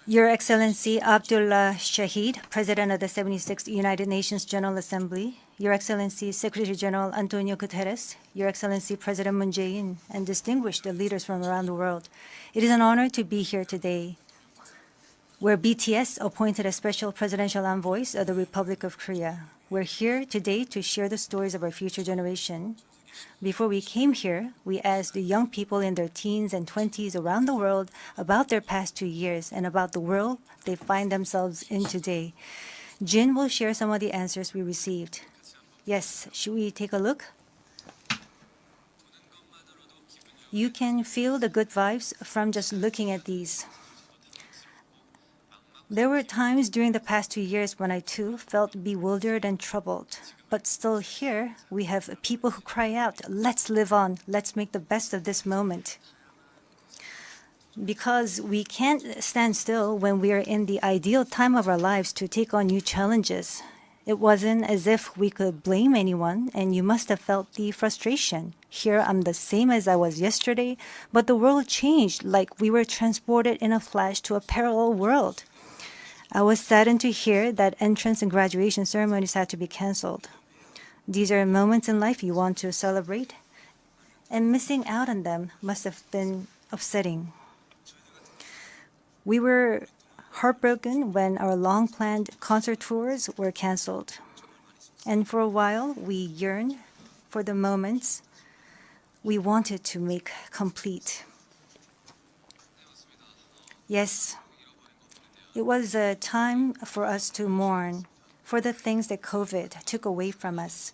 Your Excellency Abdullah Shahid, President of the 76th United Nations General Assembly, Your Excellency Secretary General Antonio Guterres, Your Excellency President Moon Jae-in, and distinguished leaders from around the world, it is an honor to be here today, where BTS appointed as special presidential envoys of the Republic of Korea. We're here today to share the stories of our future generation. Before we came here, we asked the young people in their teens and 20s around the world about their past 2 years and about the world they find themselves in today. Jin will share some of the answers we received. Yes, should we take a look? You can feel the good vibes from just looking at these. There were times during the past 2 years when I too felt bewildered and troubled. But still here, we have people who cry out, let's live on, let's make the best of this moment. Because we can't stand still when we are in the ideal time of our lives to take on new challenges. It wasn't as if we could blame anyone, and you must have felt the frustration. Here I'm the same as I was yesterday, but the world changed like we were transported in a flash to a parallel world. I was saddened to hear that entrance and graduation ceremonies had to be canceled. These are moments in life you want to celebrate, and missing out on them must have been upsetting. We were heartbroken when our long-planned concert tours were canceled. And for a while, we yearned for the moments we wanted to make complete. Yes, it was a time for us to mourn for the things that COVID took away from us.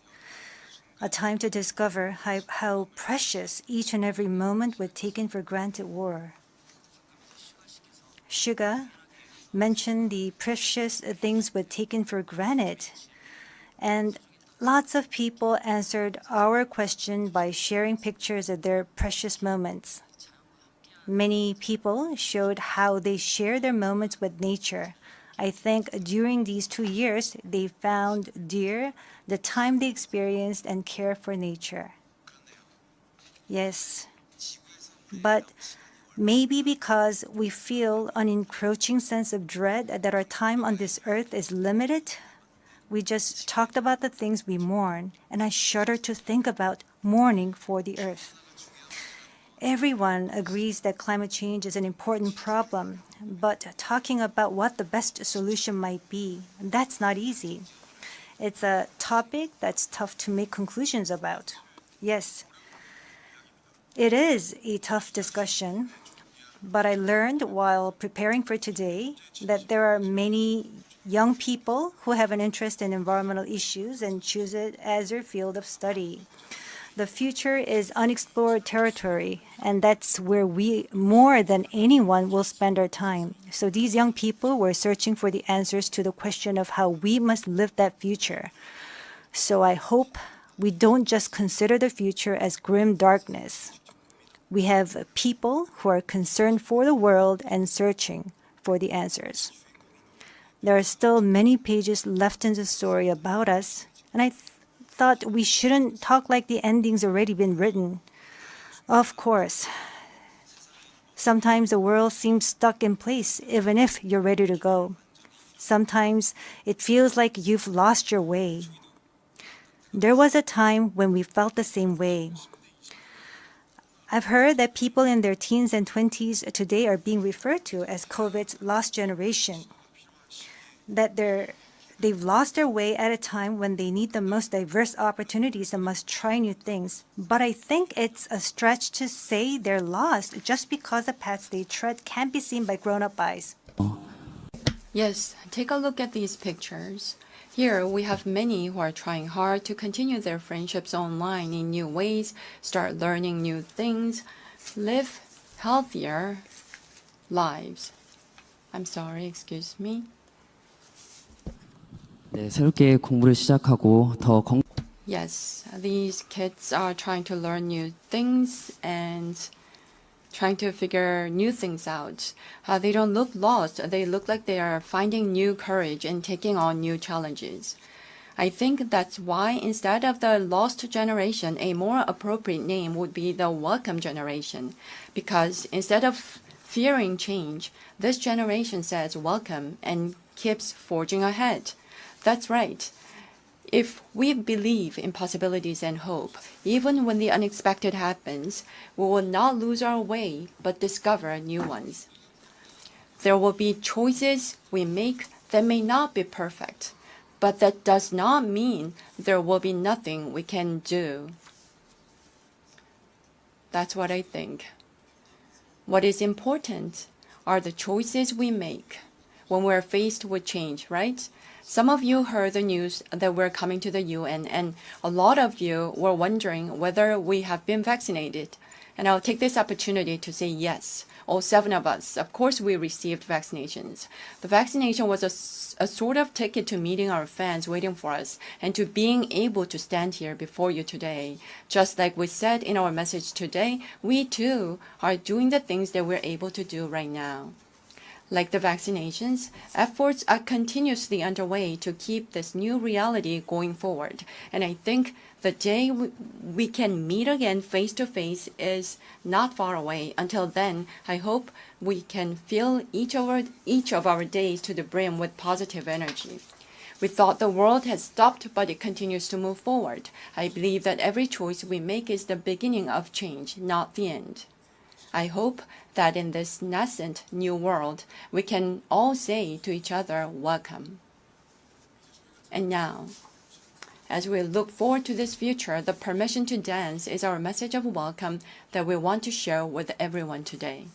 A time to discover how precious each and every moment we'd taken for granted were. Suga mentioned the precious things we'd taken for granted, and lots of people answered our question by sharing pictures of their precious moments. Many people showed how they share their moments with nature. I think during these 2 years, they found dear the time they experienced and care for nature. Yes, but maybe because we feel an encroaching sense of dread that our time on this earth is limited, we just talked about the things we mourn, and I shudder to think about mourning for the earth. Everyone agrees that climate change is an important problem, but talking about what the best solution might be, that's not easy. It's a topic that's tough to make conclusions about. Yes, it is a tough discussion, but I learned while preparing for today that there are many young people who have an interest in environmental issues and choose it as their field of study. The future is unexplored territory, and that's where we, more than anyone, will spend our time. So these young people were searching for the answers to the question of how we must live that future. So I hope we don't just consider the future as grim darkness. We have people who are concerned for the world and searching for the answers. There are still many pages left in the story about us, and I thought we shouldn't talk like the ending's already been written. Of course, sometimes the world seems stuck in place even if you're ready to go. Sometimes it feels like you've lost your way. There was a time when we felt the same way. I've heard that people in their teens and 20s today are being referred to as COVID's lost generation. That they've lost their way at a time when they need the most diverse opportunities and must try new things. But I think it's a stretch to say they're lost just because the paths they tread can't be seen by grown-up eyes. Yes, take a look at these pictures. Here we have many who are trying hard to continue their friendships online in new ways, start learning new things, live healthier lives. I'm sorry, excuse me. 네, 새롭게 공부를 시작하고 더 Yes, these kids are trying to learn new things and trying to figure new things out. They don't look lost. They look like they are finding new courage and taking on new challenges. I think that's why instead of the lost generation, a more appropriate name would be the welcome generation. Because instead of fearing change, this generation says welcome and keeps forging ahead. That's right. If we believe in possibilities and hope, even when the unexpected happens, we will not lose our way, but discover new ones. There will be choices we make that may not be perfect, but that does not mean there will be nothing we can do. That's what I think. What is important are the choices we make when we're faced with change, right? Some of you heard the news that we're coming to the UN, and a lot of you were wondering whether we have been vaccinated. And I'll take this opportunity to say yes. All 7 of us, of course, we received vaccinations. The vaccination was a sort of ticket to meeting our fans waiting for us and to being able to stand here before you today. Just like we said in our message today, we too are doing the things that we're able to do right now. Like the vaccinations, efforts are continuously underway to keep this new reality going forward. And I think the day we can meet again face to face is not far away. Until then, I hope we can fill each of our days to the brim with positive energy. We thought the world had stopped, but it continues to move forward. I believe that every choice we make is the beginning of change, not the end. I hope that in this nascent new world, we can all say to each other, welcome. And now, as we look forward to this future, the permission to dance is our message of welcome that we want to share with everyone today.